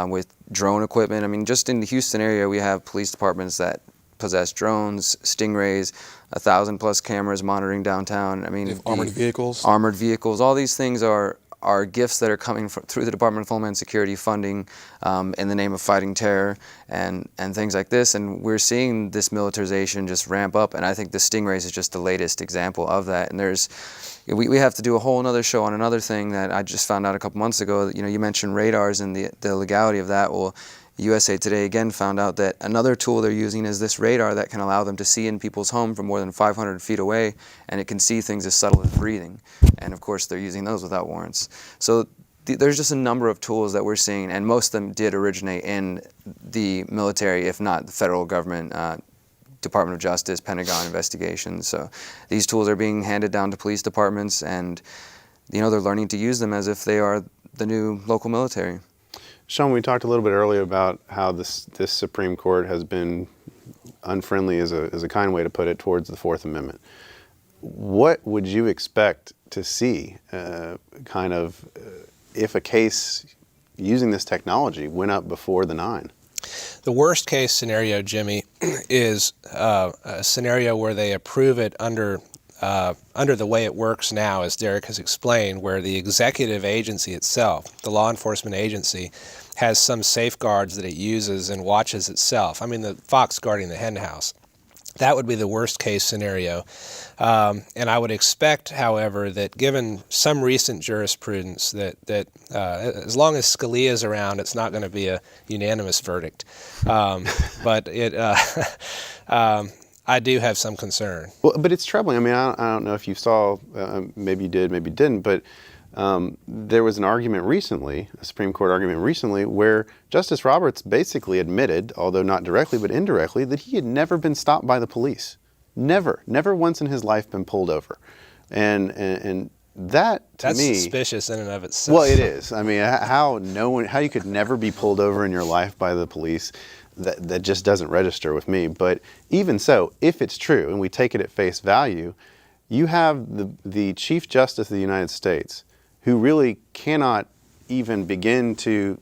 with drone equipment. I mean, just in the Houston area, we have police departments that possess drones, Stingrays, 1,000+ cameras monitoring downtown. I mean, armored vehicles. Armored vehicles. All these things are gifts that are coming through the Department of Homeland Security funding in the name of fighting terror and things like this. And we're seeing this militarization just ramp up. And I think the Stingrays is just the latest example of that. And we have to do a whole another show on another thing that I just found out a couple months ago. You mentioned radars and the legality of that. Well, USA Today again found out that another tool they're using is this radar that can allow them to see in people's home from more than 500 feet away, and it can see things as subtle as breathing. And of course, they're using those without warrants. So there's just a number of tools that we're seeing, and most of them did originate in the military, if not the federal government, Department of Justice, Pentagon investigations. So these tools are being handed down to police departments, and they're learning to use them as if they are the new local military. Sean, we talked a little bit earlier about how this Supreme Court has been unfriendly, is a kind way to put it, towards the Fourth Amendment. What would you expect to see, if a case using this technology went up before the 9? The worst case scenario, Jimmy, is a scenario where they approve it under the way it works now, as Derrick has explained, where the executive agency itself, the law enforcement agency, has some safeguards that it uses and watches itself. I mean, the fox guarding the hen house. That would be the worst case scenario. And I would expect, however, that given some recent jurisprudence that as long as Scalia is around, it's not going to be a unanimous verdict. But I do have some concern. Well, but it's troubling. I mean, I don't know if you saw, maybe you did, maybe you didn't, but there was an argument recently, a Supreme Court argument recently, where Justice Roberts basically admitted, although not directly but indirectly, that he had never been stopped by the police. Never once in his life been pulled over. And that, to me... That's suspicious in and of itself. Well, it is. I mean, how you could never be pulled over in your life by the police, that just doesn't register with me. But even so, if it's true, and we take it at face value, you have the Chief Justice of the United States, who really cannot even begin to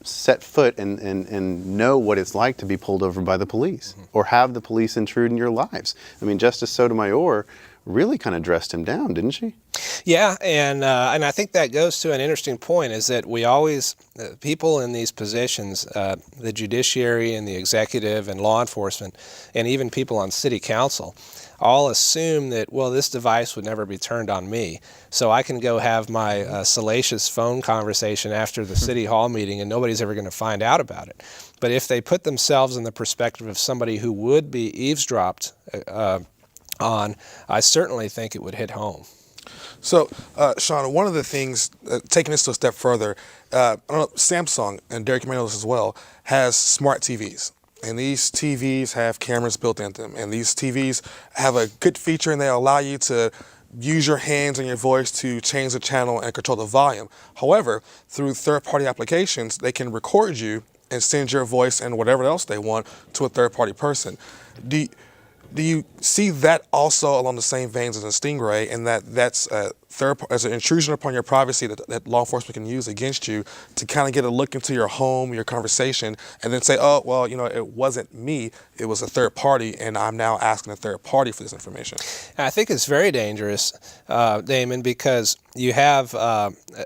set foot and know what it's like to be pulled over by the police, or have the police intrude in your lives. I mean, Justice Sotomayor really kind of dressed him down, didn't she? Yeah, and I think that goes to an interesting point, is that we always, people in these positions, the judiciary and the executive and law enforcement, and even people on city council, all assume that, well, this device would never be turned on me, so I can go have my salacious phone conversation after the city hall meeting and nobody's ever going to find out about it. But if they put themselves in the perspective of somebody who would be eavesdropped on, I certainly think it would hit home. So, Sean, one of the things, taking this to a step further, I don't know, Samsung, and Derrick may know this as well, has smart TVs. And these TVs have cameras built into them. And these TVs have a good feature, and they allow you to use your hands and your voice to change the channel and control the volume. However, through third-party applications, they can record you and send your voice and whatever else they want to a third-party person. Do you see that also along the same veins as a Stingray, and that's as an intrusion upon your privacy that law enforcement can use against you to kind of get a look into your home, your conversation, and then say, oh, well, it wasn't me, it was a third party, and I'm now asking a third party for this information? I think it's very dangerous, Damon, because you have,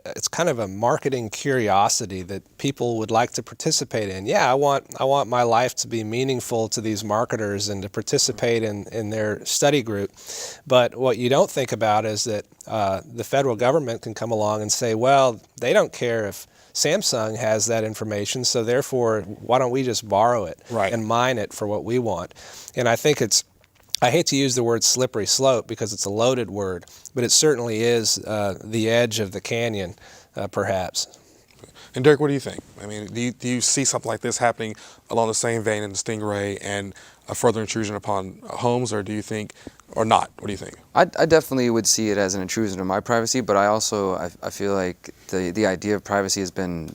it's kind of a marketing curiosity that people would like to participate in. Yeah, I want my life to be meaningful to these marketers and to participate in their study group. But what you don't think about is that the federal government can come along and say, well, they don't care if Samsung has that information, so therefore, why don't we just borrow it and mine it for what we want? And I think I hate to use the word slippery slope because it's a loaded word, but it certainly is the edge of the canyon, perhaps. And Derrick, what do you think? I mean, do you see something like this happening along the same vein in the Stingray and a further intrusion upon homes, or do you think, or not? What do you think? I definitely would see it as an intrusion on my privacy, but I feel like the idea of privacy has been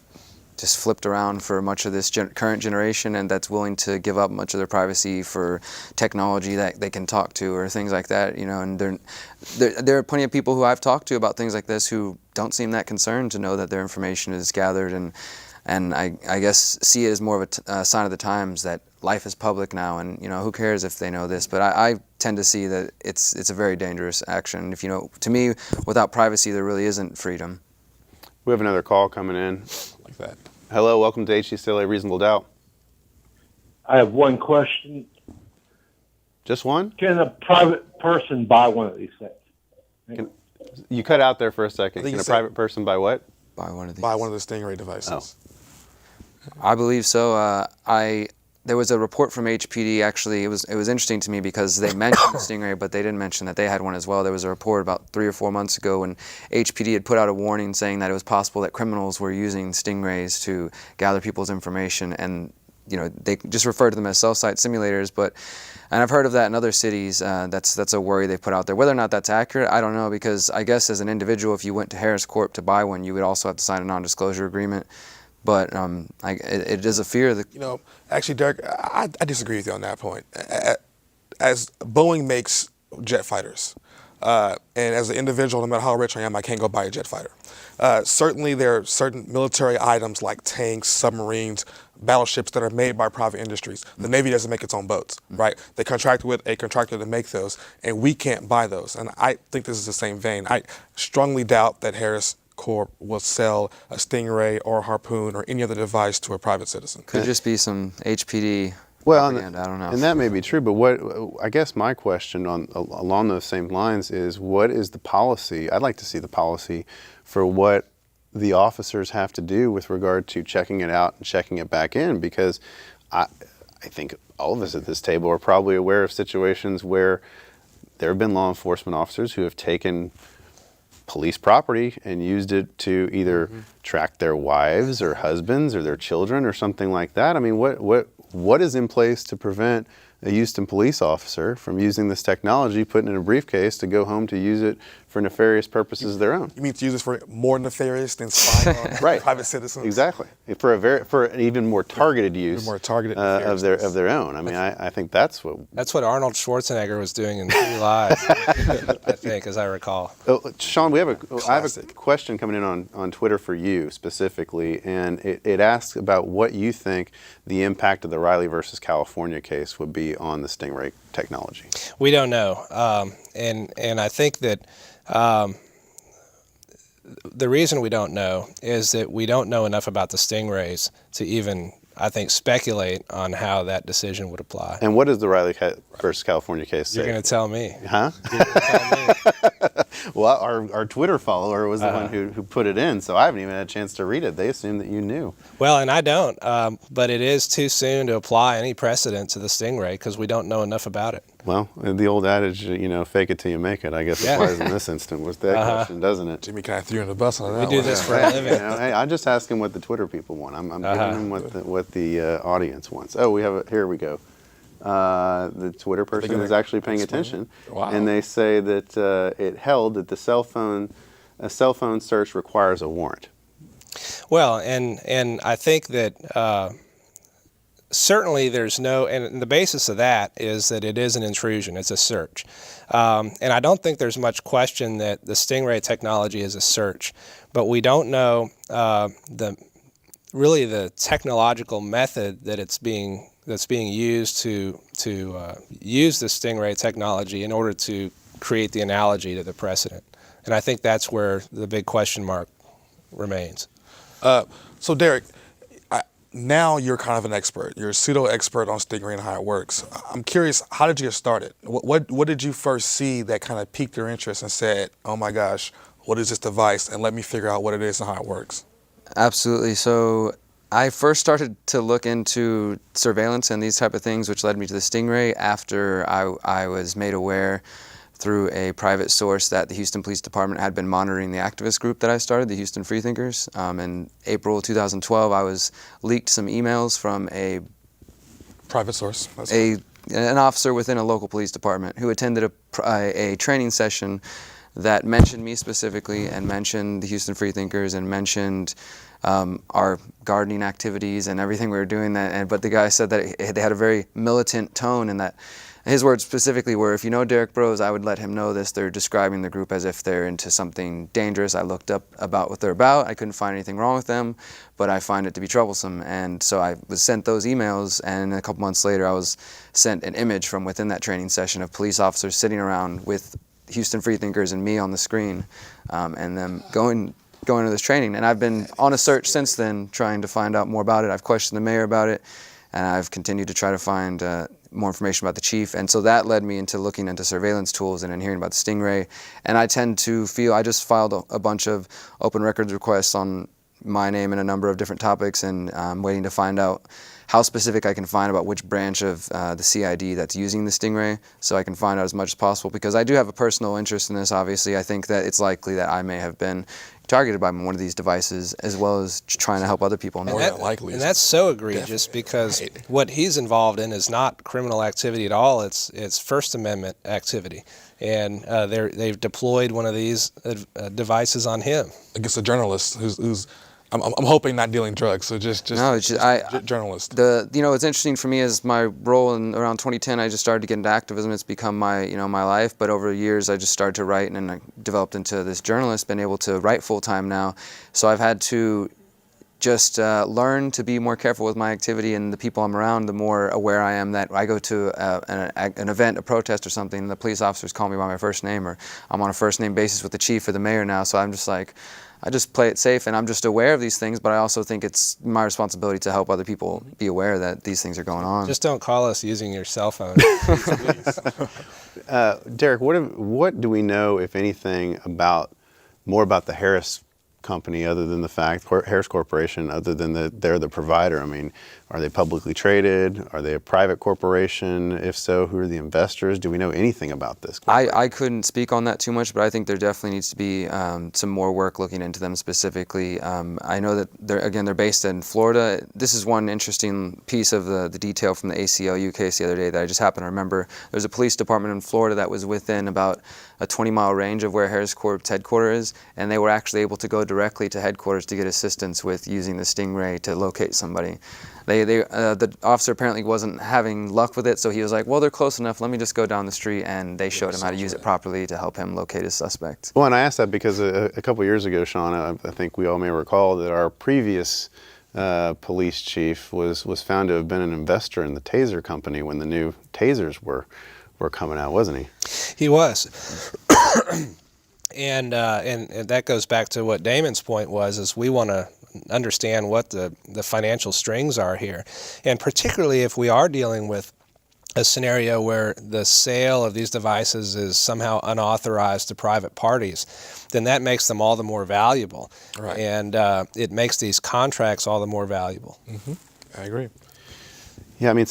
just flipped around for much of this current generation, and that's willing to give up much of their privacy for technology that they can talk to or things like that. And there are plenty of people who I've talked to about things like this who don't seem that concerned to know that their information is gathered, and I guess see it as more of a sign of the times that life is public now, and who cares if they know this? But I tend to see that it's a very dangerous action. If to me, without privacy, there really isn't freedom. We have another call coming in. Like that. Hello, welcome to HCCLA Reasonable Doubt. I have one question. Just one? Can a private person buy one of these things? You cut out there for a second. I think Can you a said- private person buy what? Buy one of these. Buy one of the Stingray devices. Oh. I believe so. There was a report from HPD. Actually, it was interesting to me because they mentioned the Stingray, but they didn't mention that they had one as well. There was a report about 3 or 4 months ago when HPD had put out a warning saying that it was possible that criminals were using Stingrays to gather people's information, and they just refer to them as cell site simulators. And I've heard of that in other cities. That's a worry they put out there. Whether or not that's accurate, I don't know, because I guess as an individual, if you went to Harris Corp to buy one, you would also have to sign a non-disclosure agreement. But it is a fear that... Actually, Derrick, I disagree with you on that point. As Boeing makes jet fighters, and as an individual, no matter how rich I am, I can't go buy a jet fighter. Certainly, there are certain military items like tanks, submarines, battleships that are made by private industries. The Navy doesn't make its own boats, right? They contract with a contractor to make those, and we can't buy those. And I think this is the same vein. I strongly doubt that Harris Corp will sell a Stingray or a Harpoon or any other device to a private citizen. Could just be some HPD propaganda, I don't know. And that may be true, but I guess my question along those same lines is, what is the policy? I'd like to see the policy for what the officers have to do with regard to checking it out and checking it back in, because I think all of us at this table are probably aware of situations where there have been law enforcement officers who have taken police property and used it to either track their wives or husbands or their children or something like that. I mean, what is in place to prevent a Houston police officer from using this technology, putting it in a briefcase to go home to use it for nefarious purposes of their own? You mean to use this for more nefarious than spying on private citizens? Exactly. For an even more targeted use more targeted of their own. I mean, I think that's what Arnold Schwarzenegger was doing in True Lies, I think, as I recall. Sean, I have a question coming in on Twitter for you specifically, and it asks about what you think the impact of the Riley versus California case would be on the Stingray technology. We don't know, and I think that the reason we don't know is that we don't know enough about the Stingrays to even, I think, speculate on how that decision would apply. And what does the Riley versus California case say? You're going to tell me. Huh? You're going to tell me. Well, our Twitter follower was the one who put it in, so I haven't even had a chance to read it. They assumed that you knew. Well, and I don't, but it is too soon to apply any precedent to the Stingray because we don't know enough about it. Well, the old adage, fake it till you make it, I guess applies in this instance with that question, doesn't it? Jimmy kind of threw you in the bus on that. We do this for a living. Hey, I'm just asking what the Twitter people want. I'm giving them what the audience wants. Oh, here we go. The Twitter person is actually paying attention, and they say that it held that a cell phone search requires a warrant. Well, and I think that certainly there's no, and the basis of that is that it is an intrusion, it's a search. And I don't think there's much question that the Stingray technology is a search, but we don't know the technological method that that's being used to use the Stingray technology in order to create the analogy to the precedent. And I think that's where the big question mark remains. So Derrick, now you're kind of an expert. You're a pseudo-expert on Stingray and how it works. I'm curious, how did you get started? What did you first see that kind of piqued your interest and said, oh my gosh, what is this device? And let me figure out what it is and how it works. Absolutely. So I first started to look into surveillance and these type of things, which led me to the Stingray after I was made aware through a private source that the Houston Police Department had been monitoring the activist group that I started, the Houston Freethinkers. In April 2012, I was leaked some emails from a private source, an officer within a local police department who attended a training session that mentioned me specifically and mentioned the Houston Freethinkers and mentioned our gardening activities and everything we were doing. But the guy said that they had a very militant tone, and that his words specifically were, if you know Derrick Broze, I would let him know this. They're describing the group as if they're into something dangerous. I looked up about what they're about. I couldn't find anything wrong with them, but I find it to be troublesome. And so I was sent those emails, and a couple months later I was sent an image from within that training session of police officers sitting around with Houston Freethinkers and me on the screen, and them going to this training. And I've been on a search since then trying to find out more about it. I've questioned the mayor about it, and I've continued to try to find more information about the chief. And so that led me into looking into surveillance tools and hearing about the Stingray. And I tend to feel, I just filed a bunch of open records requests on my name in a number of different topics, and I'm waiting to find out how specific I can find about which branch of the CID that's using the Stingray, so I can find out as much as possible, because I do have a personal interest in this. Obviously, I think that it's likely that I may have been targeted by one of these devices, as well as trying to help other people. More than likely. And that's so egregious because what he's involved in is not criminal activity at all. It's First Amendment activity, and they've deployed one of these devices on him against a journalist who's I'm hoping not dealing drugs. So just journalist. What's interesting for me is my role in around 2010. I just started to get into activism. It's become my my life. But over the years, I just started to write, and I developed into this journalist. Been able to write full time now. So I've had to just learn to be more careful with my activity and the people I'm around. The more aware I am that I go to an event, a protest or something, the police officers call me by my first name, or I'm on a first name basis with the chief or the mayor now. So I'm just like, I just play it safe, and I'm just aware of these things, but I also think it's my responsibility to help other people be aware that these things are going on. Just don't call us using your cell phone. Derrick, what do we know, if anything, more about the Harris company, other than the fact, Harris Corporation, other than that they're the provider? I mean, are they publicly traded? Are they a private corporation? If so, who are the investors? Do we know anything about this? I couldn't speak on that too much, but I think there definitely needs to be some more work looking into them specifically. I know that they're based in Florida. This is one interesting piece of the detail from the ACLU case the other day that I just happened to remember. There's a police department in Florida that was within about a 20-mile range of where Harris Corp's headquarters is, and they were actually able to go directly to headquarters to get assistance with using the Stingray to locate somebody. The officer apparently wasn't having luck with it, so he was like, well, they're close enough, let me just go down the street, and they showed him how to use it properly to help him locate his suspect. Well, and I asked that because a couple years ago, Sean, I think we all may recall that our previous police chief was found to have been an investor in the Taser company when the new Tasers were coming out, wasn't he? He was. And that goes back to what Damon's point was, is we want to understand what the financial strings are here. And particularly if we are dealing with a scenario where the sale of these devices is somehow unauthorized to private parties, then that makes them all the more valuable. Right. And it makes these contracts all the more valuable. Mm-hmm. I agree. Yeah, I mean,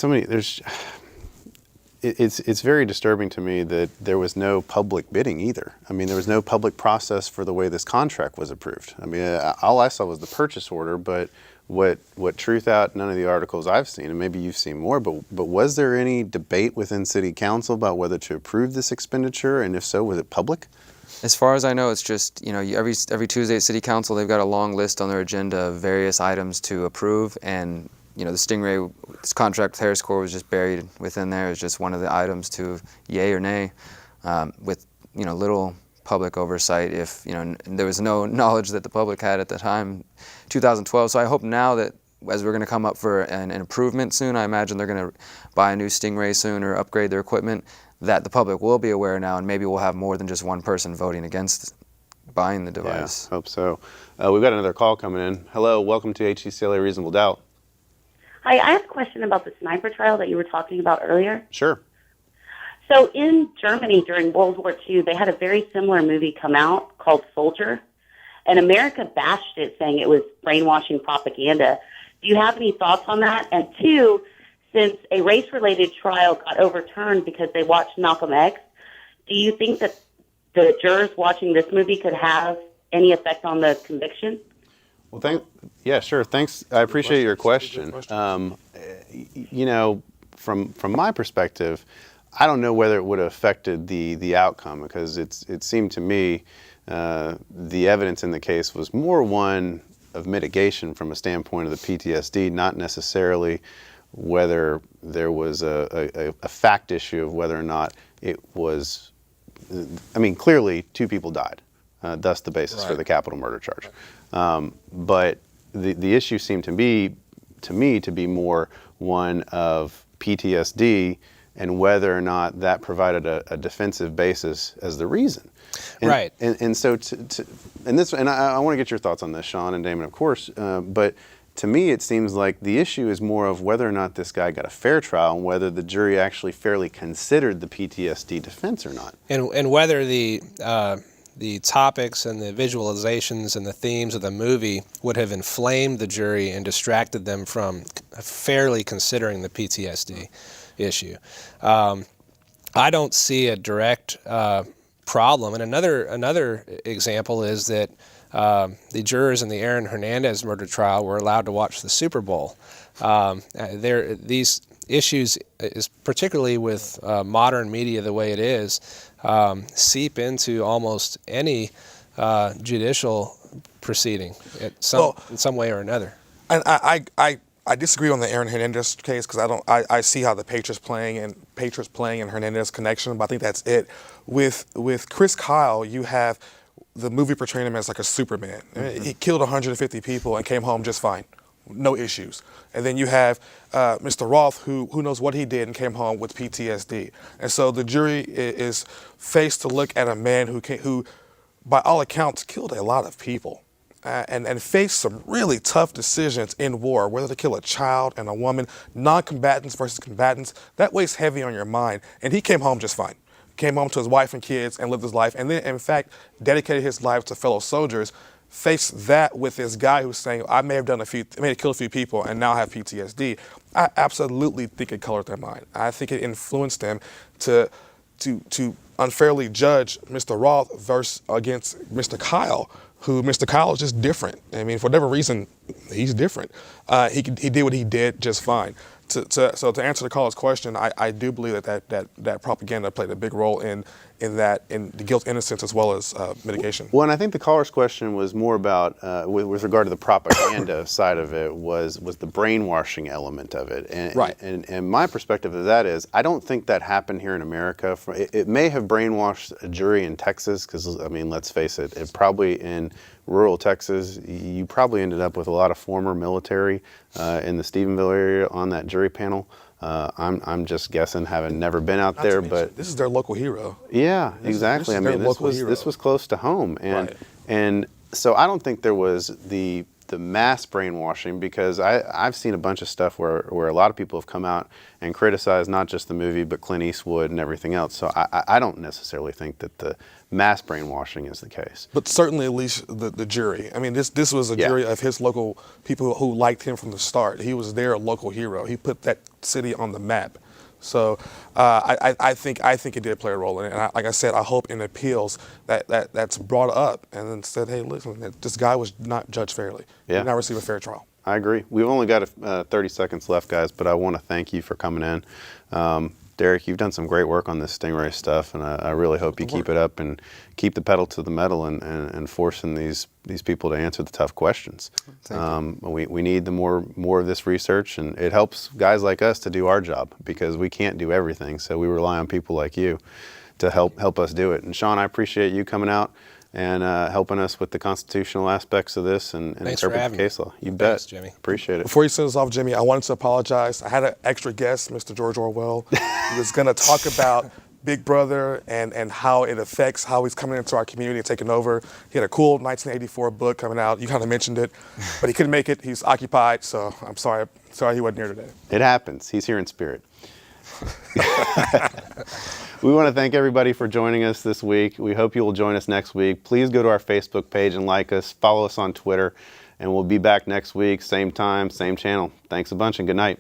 it's very disturbing to me that there was no public bidding either. I mean, there was no public process for the way this contract was approved. I mean, all I saw was the purchase order, but what truth out, none of the articles I've seen, and maybe you've seen more, but was there any debate within City Council about whether to approve this expenditure, and if so, was it public? As far as I know, it's just, every Tuesday at City Council, they've got a long list on their agenda of various items to approve, and the Stingray, this contract with Harris Corp was just buried within there. It was just one of the items to yay or nay, with little public oversight. If there was no knowledge that the public had at the time, 2012. So I hope now that as we're going to come up for an improvement soon, I imagine they're going to buy a new Stingray soon or upgrade their equipment, that the public will be aware now, and maybe we'll have more than just one person voting against buying the device. Yeah, hope so. We've got another call coming in. Hello, welcome to HCCLA Reasonable Doubt. Hi, I have a question about the sniper trial that you were talking about earlier. Sure. So in Germany during World War II, they had a very similar movie come out called Soldier, and America bashed it, saying it was brainwashing propaganda. Do you have any thoughts on that? And two, since a race-related trial got overturned because they watched Malcolm X, do you think that the jurors watching this movie could have any effect on the conviction? Well, yeah, sure. Thanks. I appreciate your question. From my perspective, I don't know whether it would have affected the outcome, because it seemed to me the evidence in the case was more one of mitigation from a standpoint of the PTSD, not necessarily whether there was a fact issue of whether or not it was. I mean, clearly 2 people died. Thus the basis for the capital murder charge. But the issue seemed to me to be more one of PTSD and whether or not that provided a defensive basis as the reason. Right. And so I want to get your thoughts on this, Sean and Damon, of course. But to me, it seems like the issue is more of whether or not this guy got a fair trial and whether the jury actually fairly considered the PTSD defense or not. And whether the the topics and the visualizations and the themes of the movie would have inflamed the jury and distracted them from fairly considering the PTSD issue. I don't see a direct problem. And another example is that the jurors in the Aaron Hernandez murder trial were allowed to watch the Super Bowl. These issues, is particularly with modern media the way it is, seep into almost any judicial proceeding in some way or another. And I disagree on the Aaron Hernandez case because I see how the Patriots playing and Hernandez connection, but I think that's it. With Chris Kyle, you have the movie portraying him as like a Superman. Mm-hmm. He killed 150 people and came home just fine, no issues. And then you have Mr. Roth, who knows what he did and came home with PTSD. And so the jury is faced to look at a man who, by all accounts, killed a lot of people. And face some really tough decisions in war, whether to kill a child and a woman, non-combatants versus combatants. That weighs heavy on your mind. And he came home just fine. Came home to his wife and kids and lived his life. And then, in fact, dedicated his life to fellow soldiers. Face that with this guy who's saying, I may have killed a few people and now have PTSD. I absolutely think it colored their mind. I think it influenced them to unfairly judge Mr. Roth against Mr. Kyle, who Mr. Kyle is just different. I mean, for whatever reason, he's different. He did what he did just fine. So to answer the caller's question, I do believe that propaganda played a big role in the guilt innocence as well as mitigation. Well, and I think the caller's question was more about with regard to the propaganda side of it was the brainwashing element of it. And, right. And my perspective of that is I don't think that happened here in America. It may have brainwashed a jury in Texas because, I mean, let's face it, it probably in rural Texas, you probably ended up with a lot of former military in the Stephenville area on that jury panel. I'm just guessing, having never been out there, but this is their local hero. Yeah, exactly. I mean, this was close to home, and so I don't think there was the mass brainwashing, because I've seen a bunch of stuff where a lot of people have come out and criticized not just the movie but Clint Eastwood and everything else. So I don't necessarily think that the mass brainwashing is the case. But certainly at least the jury. I mean, this was a jury of his local people who liked him from the start. He was their local hero. He put that city on the map. So I think it did play a role in it. And like I said, I hope in appeals that's brought up and then said, hey, listen, this guy was not judged fairly. He did not receive a fair trial. I agree. We've only got 30 seconds left, guys, but I want to thank you for coming in. Derrick, you've done some great work on this Stingray stuff, and I really hope you keep it up and keep the pedal to the metal and forcing these people to answer the tough questions. We need more of this research, and it helps guys like us to do our job because we can't do everything. So we rely on people like you to help us do it. And Sean, I appreciate you coming out and helping us with the constitutional aspects of this and interpret the case law. You bet. Thanks, Jimmy. Appreciate it. Before you send us off, Jimmy, I wanted to apologize. I had an extra guest, Mr. George Orwell. He was going to talk about Big Brother and how it affects how he's coming into our community and taking over. He had a cool 1984 book coming out. You kind of mentioned it, but he couldn't make it. He's occupied, so I'm sorry he wasn't here today. It happens. He's here in spirit. We want to thank everybody for joining us this week. We hope you will join us next week. Please go to our Facebook page and like us. Follow us on Twitter, and we'll be back next week, same time, same channel. Thanks a bunch and good night.